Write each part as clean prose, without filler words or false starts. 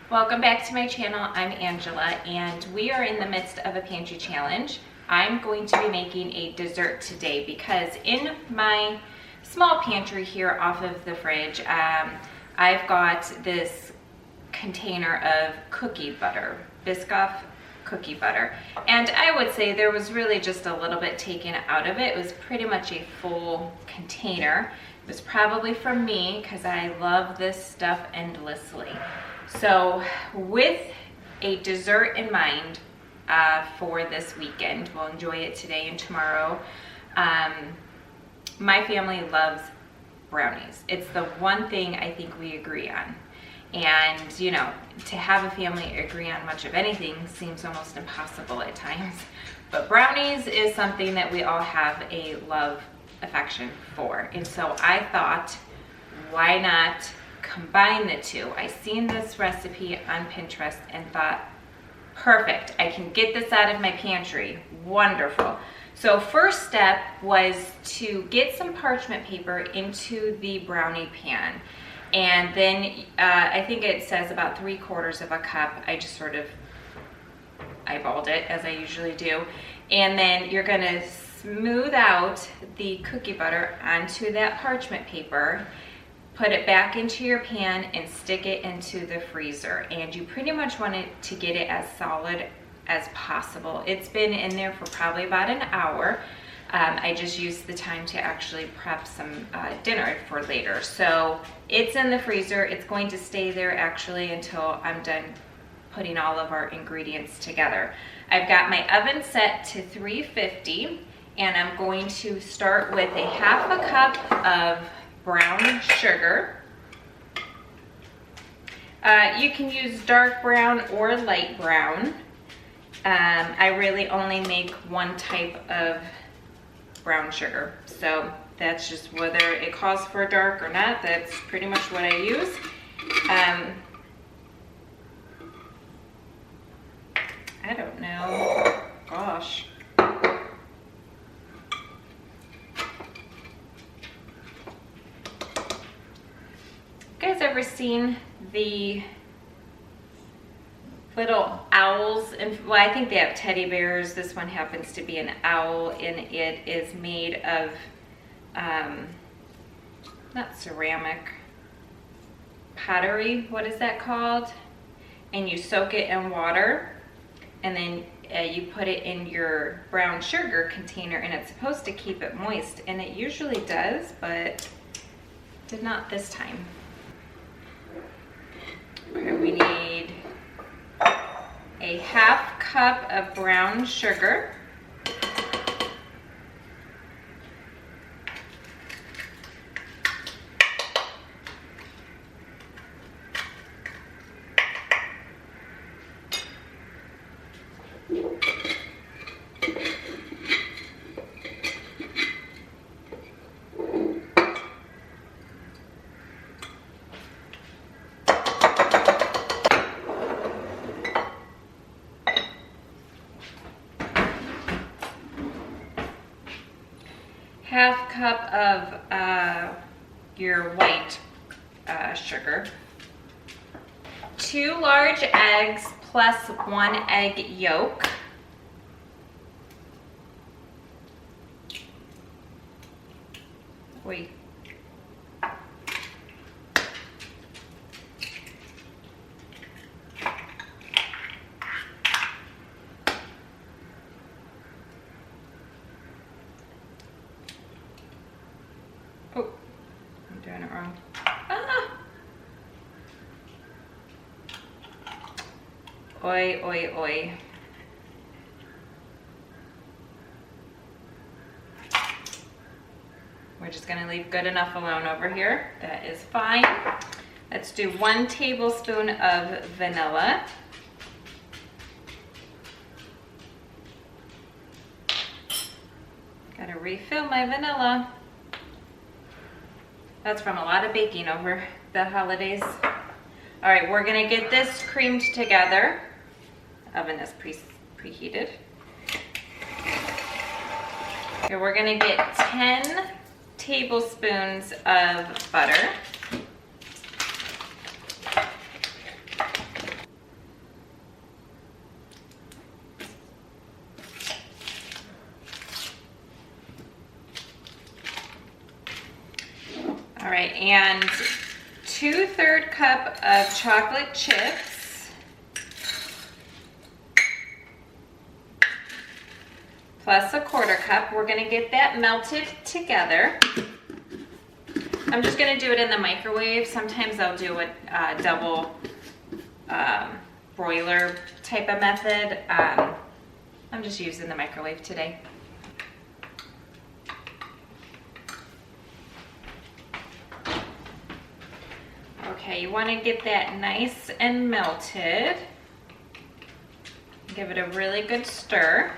Welcome back to my channel. I'm Angela and we are in the midst of a pantry challenge. I'm going to be making a dessert today because in my small pantry here off of the fridge, I've got this container of cookie butter, Biscoff cookie butter. And I would say there was really just a little bit taken out of it. It was pretty much a full container. It was probably from me because I love this stuff endlessly. So with a dessert in mind for this weekend, we'll enjoy it today and tomorrow. My family loves brownies. It's the one thing I think we agree on. And you know, to have a family agree on much of anything seems almost impossible at times. But brownies is something that we all have a love affection for. And so I thought, why not combine the two? I seen this recipe on Pinterest and thought, perfect, I can get this out of my pantry. Wonderful. So first step was to get some parchment paper into the brownie pan. And then I think it says about 3/4 of a cup. I just sort of eyeballed it as I usually do. And then you're gonna smooth out the cookie butter onto that parchment paper, put it back into your pan and stick it into the freezer. And you pretty much want it to get it as solid as possible. It's been in there for probably about an hour. I just used the time to actually prep some dinner for later. So it's in the freezer. It's going to stay there actually until I'm done putting all of our ingredients together. I've got my oven set to 350 and I'm going to start with a 1/2 cup of brown sugar. You can use dark brown or light brown. I really only make one type of brown sugar, so that's just whether it calls for dark or not. That's pretty much what I use. I don't know, gosh. You guys ever seen the little owls? And well, I think they have teddy bears. This one happens to be an owl, and it is made of not ceramic, pottery. What is that called? And you soak it in water, and then you put it in your brown sugar container, and it's supposed to keep it moist, and it usually does, but did not this time. Okay, we need a 1/2 cup of brown sugar. Half cup of your white sugar. 2 large eggs plus 1 egg yolk. Wait. Oh, I'm doing it wrong. Ah! Oi, oi, oi. We're just gonna leave good enough alone over here. That is fine. Let's do 1 tablespoon of vanilla. Gotta refill my vanilla. That's from a lot of baking over the holidays. All right, we're gonna get this creamed together. The oven is preheated. Here, we're gonna get 10 tablespoons of butter. And 2/3 cup of chocolate chips, plus a 1/4 cup. We're gonna get that melted together. I'm just gonna do it in the microwave. Sometimes I'll do a double broiler type of method. I'm just using the microwave today. Okay, you want to get that nice and melted. Give it a really good stir.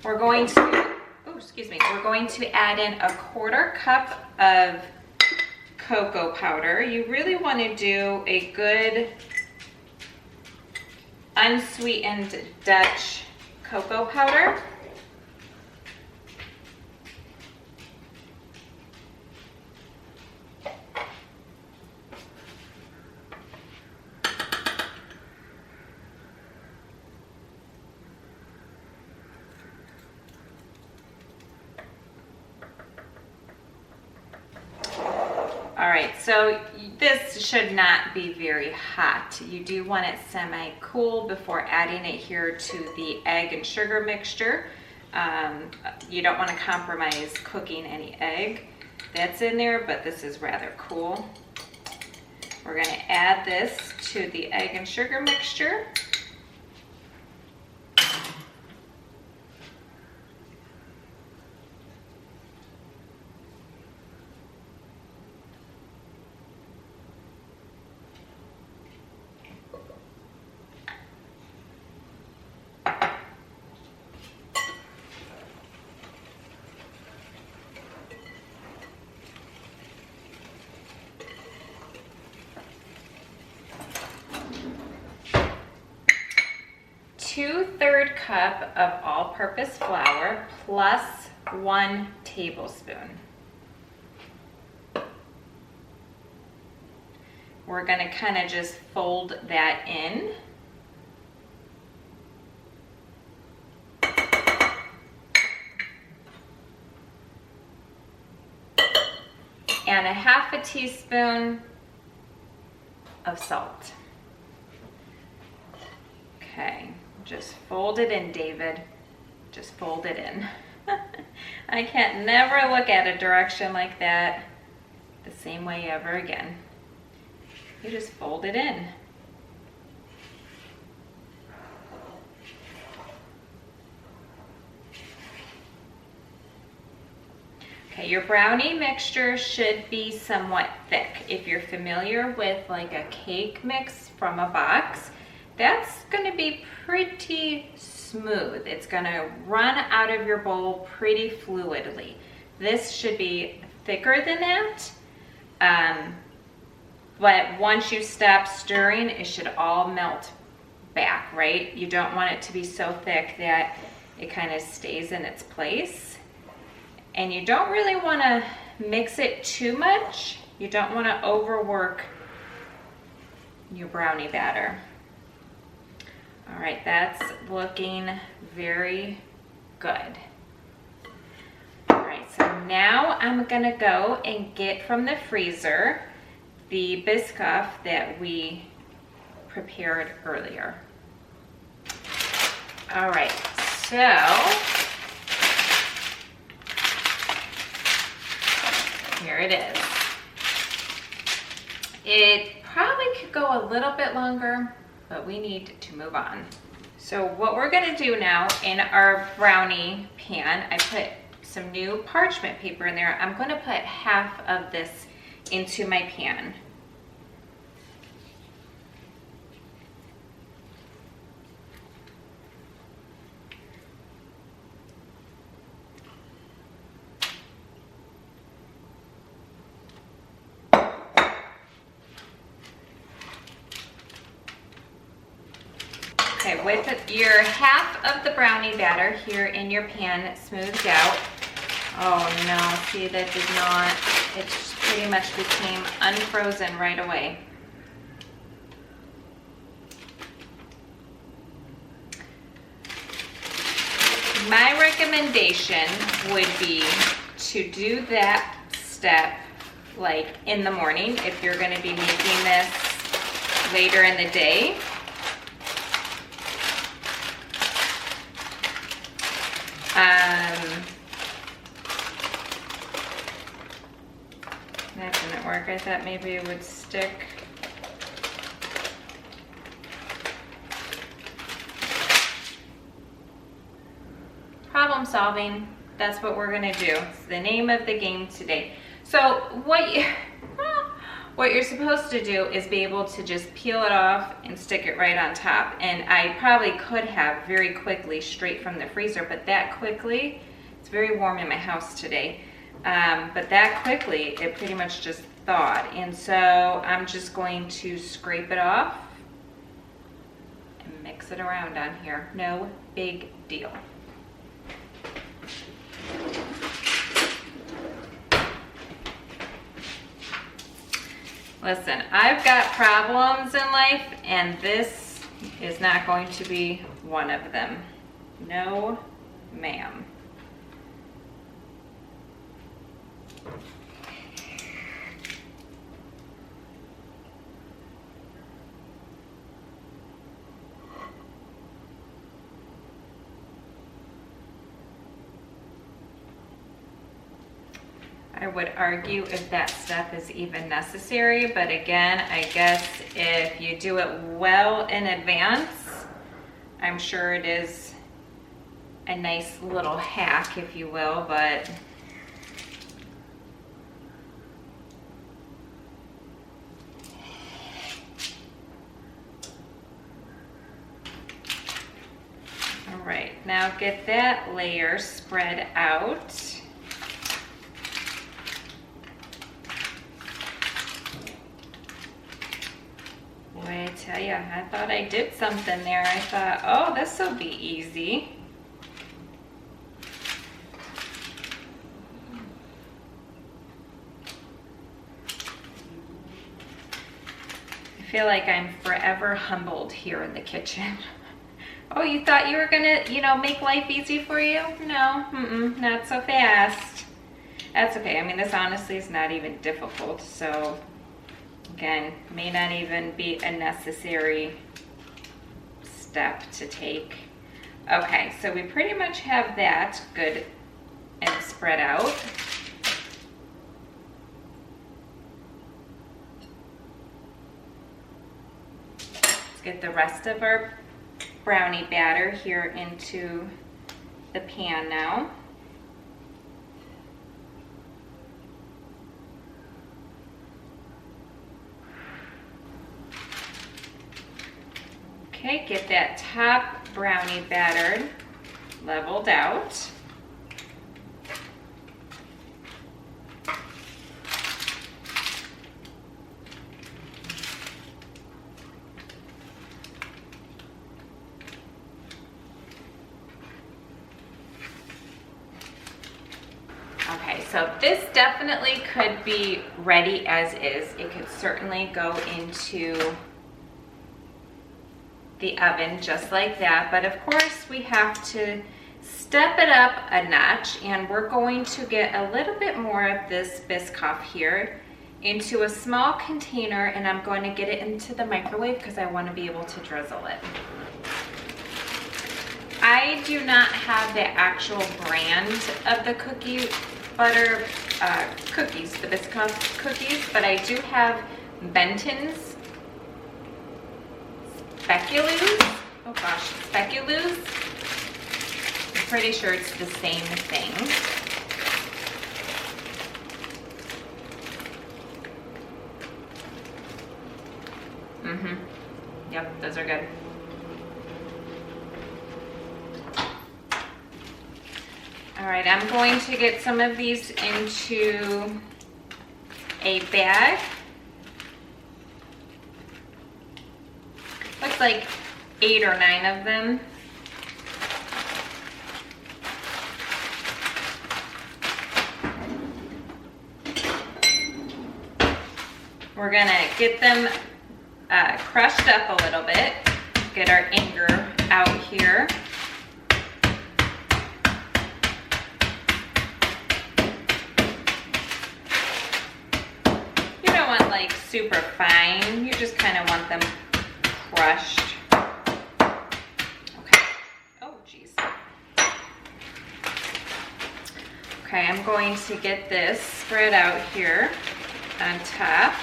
We're going to, we're going to add in a 1/4 cup of cocoa powder. You really want to do a good unsweetened Dutch cocoa powder. All right, so this should not be very hot. You do want it semi-cool before adding it here to the egg and sugar mixture. You don't want to compromise cooking any egg that's in there, but this is rather cool. We're going to add this to the egg and sugar mixture. Two-third cup of all-purpose flour plus 1 tablespoon. We're going to kind of just fold that in. And a 1/2 teaspoon of salt. Okay. Just fold it in, David. Just fold it in. I can't never look at a direction like that the same way ever again. You just fold it in. Okay, your brownie mixture should be somewhat thick. If you're familiar with like a cake mix from a box, that's going to be pretty smooth. It's going to run out of your bowl pretty fluidly. This should be thicker than that, but once you stop stirring, it should all melt back, right? You don't want it to be so thick that it kind of stays in its place. And you don't really want to mix it too much. You don't want to overwork your brownie batter. All right, that's looking very good. All right, so now I'm gonna go and get from the freezer the Biscoff that we prepared earlier. All right, so here it is. It probably could go a little bit longer, but we need to move on. So what we're gonna do now in our brownie pan, I put some new parchment paper in there. I'm gonna put 1/2 of this into my pan. Okay, with your 1/2 of the brownie batter here in your pan smoothed out. Oh no, see, that did not, it pretty much became unfrozen right away. My recommendation would be to do that step like in the morning if you're going to be making this later in the day. That didn't work. I thought maybe it would stick. Problem solving. That's what we're gonna do. It's the name of the game today. So what you're supposed to do is be able to just peel it off and stick it right on top. And I probably could have very quickly straight from the freezer, but that quickly, it's very warm in my house today, but that quickly it pretty much just thawed. And so I'm just going to scrape it off and mix it around on here. No big deal. Listen, I've got problems in life, and this is not going to be one of them. No, ma'am. I would argue if that step is even necessary, but again, I guess if you do it well in advance, I'm sure it is a nice little hack, if you will, but all right, now get that layer spread out. I tell you, I thought I did something there. I thought, oh, this will be easy. I feel like I'm forever humbled here in the kitchen. Oh, you thought you were gonna, make life easy for you? No, not so fast. That's okay. I mean, this honestly is not even difficult, so again, may not even be a necessary step to take. Okay, so we pretty much have that good and spread out. Let's get the rest of our brownie batter here into the pan now. Okay, get that top brownie batter leveled out. Okay, so this definitely could be ready as is. It could certainly go into the oven just like that, but of course we have to step it up a notch, and we're going to get a little bit more of this Biscoff here into a small container, and I'm going to get it into the microwave because I want to be able to drizzle it. I do not have the actual brand of the cookie butter cookies, the Biscoff cookies, but I do have Benton's speculoos. Oh gosh, speculoos. I'm pretty sure it's the same thing. Yep, those are good. All right, I'm going to get some of these into a bag. Looks like 8 or 9 of them. We're gonna get them crushed up a little bit, get our anger out here. super fine. You just kind of want them crushed. Okay. Oh, geez. Okay, I'm going to get this spread out here on top.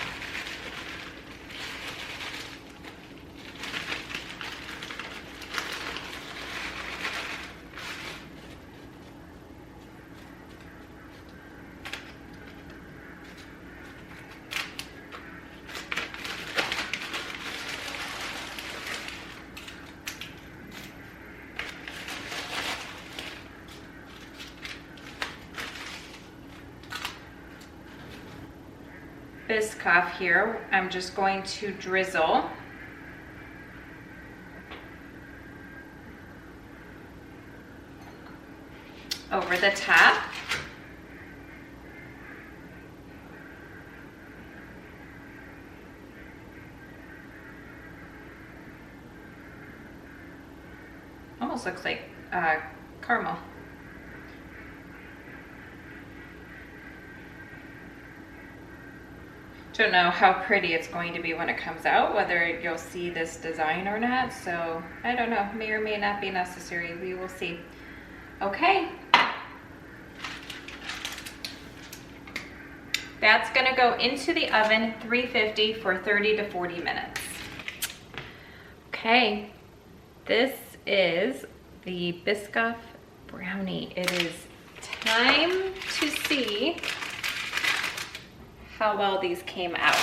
Biscoff here, I'm just going to drizzle over the top. Almost looks like caramel. Don't know how pretty it's going to be when it comes out, whether you'll see this design or not, so I don't know, may or may not be necessary, we will see. Okay, that's gonna go into the oven 350 for 30 to 40 minutes. Okay, this is the Biscoff brownie. It is time to see how well these came out.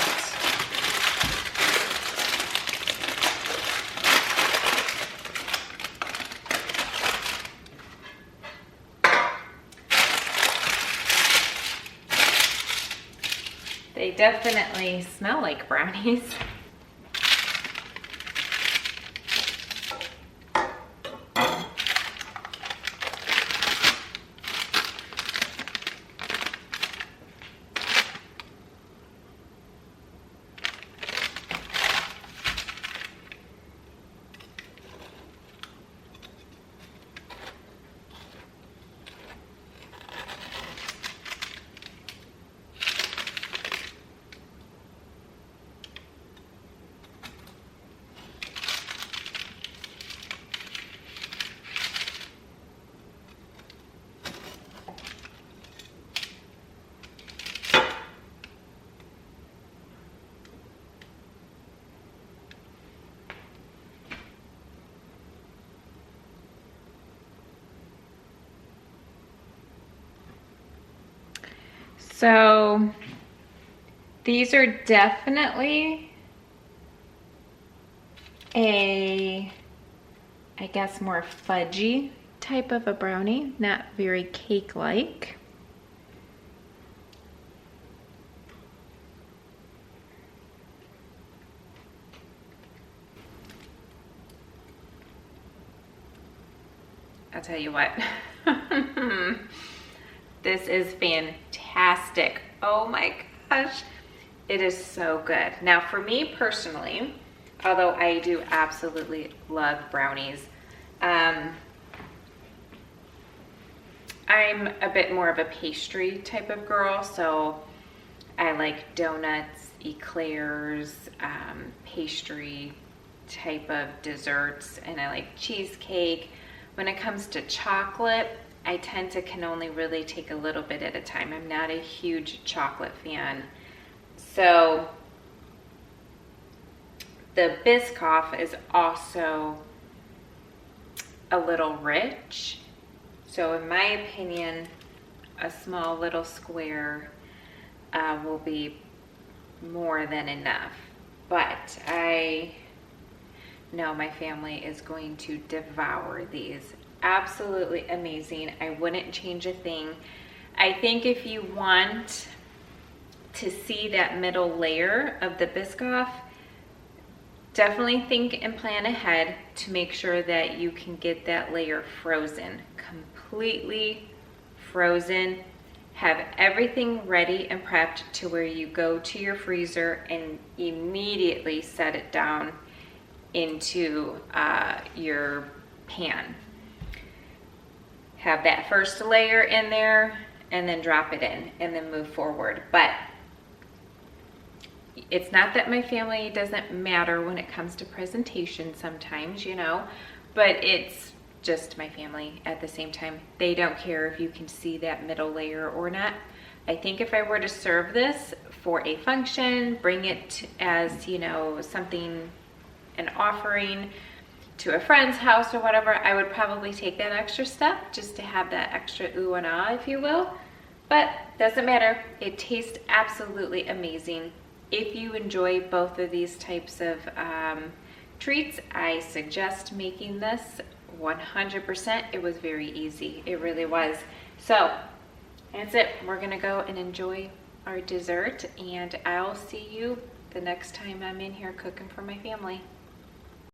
They definitely smell like brownies. So these are definitely I guess more fudgy type of a brownie, not very cake-like. I'll tell you what. This is fantastic. Oh my gosh. It is so good. Now for me personally, although I do absolutely love brownies, I'm a bit more of a pastry type of girl, so I like donuts, eclairs, pastry type of desserts, and I like cheesecake. When it comes to chocolate, I tend to can only really take a little bit at a time. I'm not a huge chocolate fan. So the Biscoff is also a little rich. So in my opinion, a small little square will be more than enough. But I know my family is going to devour these. Absolutely amazing. I wouldn't change a thing. I think if you want to see that middle layer of the Biscoff, definitely think and plan ahead to make sure that you can get that layer frozen, completely frozen. Have everything ready and prepped to where you go to your freezer and immediately set it down into your pan. Have that first layer in there and then drop it in and then move forward. But It's not that my family doesn't matter when it comes to presentation sometimes, you know, but it's just my family at the same time. They don't care if you can see that middle layer or not. I think if I were to serve this for a function, bring it as, you know, something, an offering to a friend's house or whatever, I would probably take that extra step just to have that extra ooh and ah, if you will. But doesn't matter. It tastes absolutely amazing. If you enjoy both of these types of treats, I suggest making this 100%. It was very easy. It really was. So that's it. We're gonna go and enjoy our dessert, and I'll see you the next time I'm in here cooking for my family.